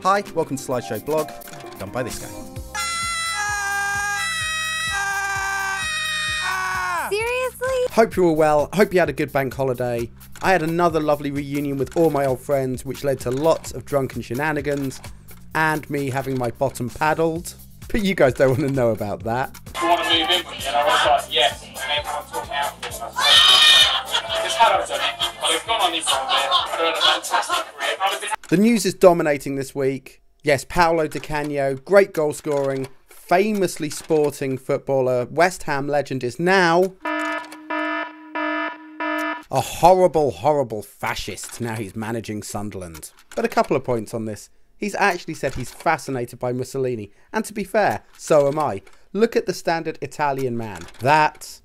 Hi, welcome to Slideshow Blog, done by this guy. Seriously? Hope you're all well, hope you had a good bank holiday. I had another lovely reunion with all my old friends, which led to lots of drunken shenanigans, and me having my bottom paddled. But you guys don't want to know about that. You want to move in with me? And I was like, yes. And everyone talking out for us. Just had I done it, I'd have gone on this one there. I'd have had a fantastic career. I'd have been... The news is dominating this week. Yes, Paolo Di Canio, great goal scoring, famously sporting footballer, West Ham legend, is now a horrible, horrible fascist. Now he's managing Sunderland. But a couple of points on this. He's actually said he's fascinated by Mussolini. And to be fair, so am I. Look at the standard Italian man. That.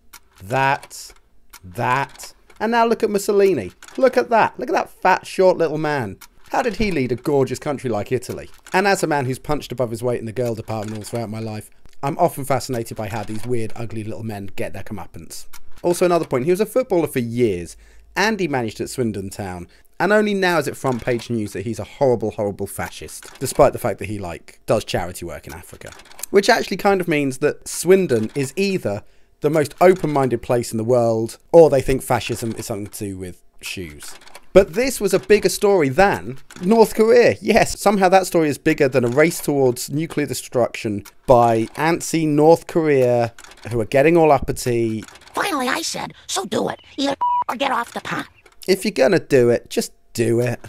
And now look at Mussolini. Look at that. Look at that fat, short little man. How did he lead a gorgeous country like Italy? And as a man who's punched above his weight in the girl department all throughout my life, I'm often fascinated by how these weird, ugly little men get their comeuppance. Also, another point, he was a footballer for years, and he managed at Swindon Town. And only now is it front page news that he's a horrible, horrible fascist, despite the fact that he, does charity work in Africa. Which actually kind of means that Swindon is either the most open-minded place in the world, or they think fascism is something to do with shoes. But this was a bigger story than North Korea. Yes, somehow that story is bigger than a race towards nuclear destruction by antsy North Korea who are getting all uppity. Finally, I said, so do it. Either or get off the pot. If you're gonna do it, just do it.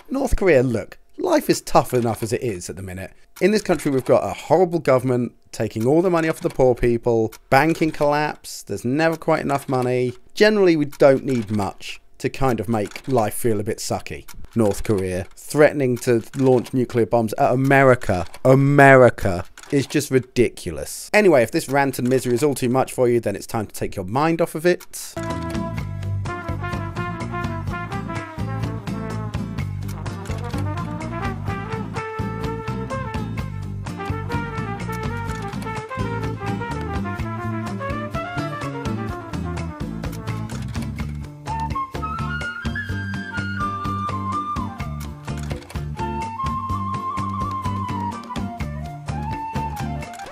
North Korea, look, life is tough enough as it is at the minute. In this country, we've got a horrible government taking all the money off the poor people, banking collapse, there's never quite enough money. Generally, we don't need much to kind of make life feel a bit sucky. North Korea threatening to launch nuclear bombs at America. America is just ridiculous. Anyway, if this rant and misery is all too much for you, then it's time to take your mind off of it.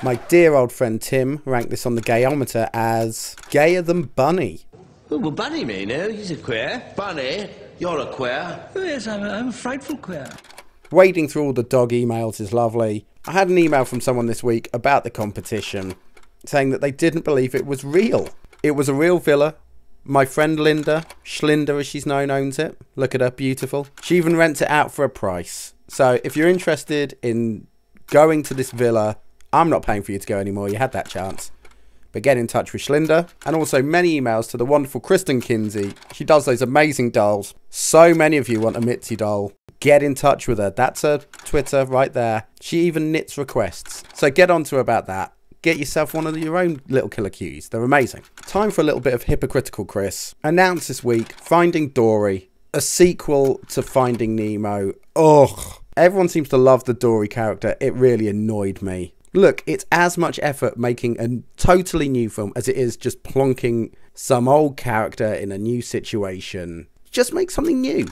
My dear old friend Tim ranked this on the gayometer as gayer than Bunny. Oh, well, Bunny, me, no? He's a queer. Bunny, you're a queer. Oh, yes, I'm a frightful queer. Wading through all the dog emails is lovely. I had an email from someone this week about the competition saying that they didn't believe it was real. It was a real villa. My friend Linda, Schlinda as she's known, owns it. Look at her, beautiful. She even rents it out for a price. So if you're interested in going to this villa, I'm not paying for you to go anymore, you had that chance. But get in touch with Schlinda. And also many emails to the wonderful Kristen Kinsey. She does those amazing dolls. So many of you want a Mitzi doll. Get in touch with her. That's her Twitter right there. She even knits requests. So get on to her about that. Get yourself one of your own little killer cuties. They're amazing. Time for a little bit of hypocritical Chris. Announced this week, Finding Dory. A sequel to Finding Nemo. Ugh. Everyone seems to love the Dory character. It really annoyed me. Look, it's as much effort making a totally new film as it is just plonking some old character in a new situation. Just make something new.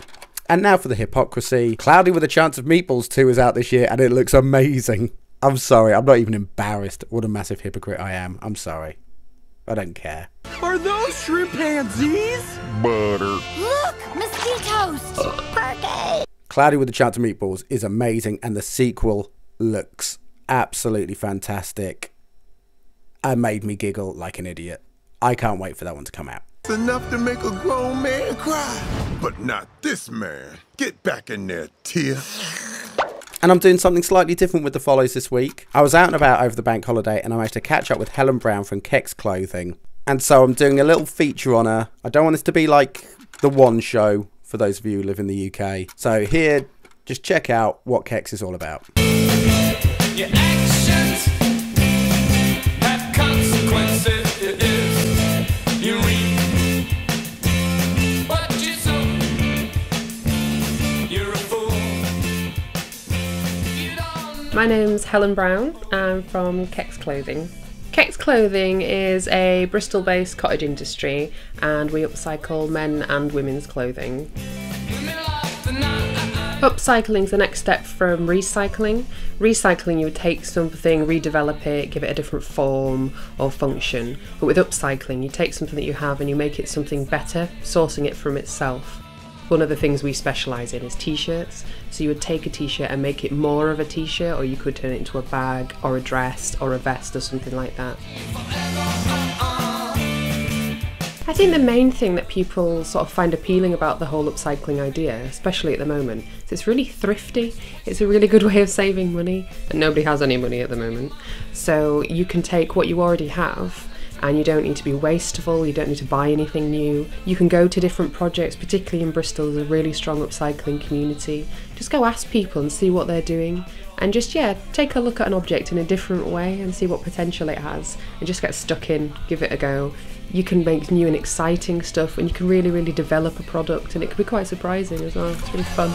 And now for the hypocrisy. Cloudy with a Chance of Meatballs 2 is out this year and it looks amazing. I'm sorry, I'm not even embarrassed. What a massive hypocrite I am. I'm sorry. I don't care. Are those shrimp pansies? Butter. Look, mosquitoes! Perky! Cloudy with a Chance of Meatballs is amazing and the sequel looks absolutely fantastic and made me giggle like an idiot. I can't wait for that one to come out. It's enough to make a grown man cry, but not this man. Get back in there, Tia. And I'm doing something slightly different with the follows this week. I was out and about over the bank holiday and I managed to catch up with Helen Brown from Kex Clothing. And so I'm doing a little feature on her. I don't want this to be like the one show for those of you who live in the UK. So here, just check out what Kex is all about. Your actions have consequences. It is. You reap what you sow. You're a fool. You don't. My name's Helen Brown. I'm from Kex Clothing. Kex Clothing is a Bristol-based cottage industry, and we upcycle men and women's clothing. Women love the night. Upcycling is the next step from recycling. Recycling, you would take something, redevelop it, give it a different form or function. But with upcycling, you take something that you have and you make it something better, sourcing it from itself. One of the things we specialise in is t-shirts. So you would take a t-shirt and make it more of a t-shirt, or you could turn it into a bag or a dress or a vest or something like that. I think the main thing that people sort of find appealing about the whole upcycling idea, especially at the moment, is it's really thrifty. It's a really good way of saving money, and nobody has any money at the moment. So you can take what you already have, and you don't need to be wasteful, you don't need to buy anything new. You can go to different projects, particularly in Bristol, there's a really strong upcycling community. Just go ask people and see what they're doing, and just, yeah, take a look at an object in a different way and see what potential it has, and just get stuck in, give it a go. You can make new and exciting stuff, and you can really, really develop a product, and it can be quite surprising as well. It's really fun.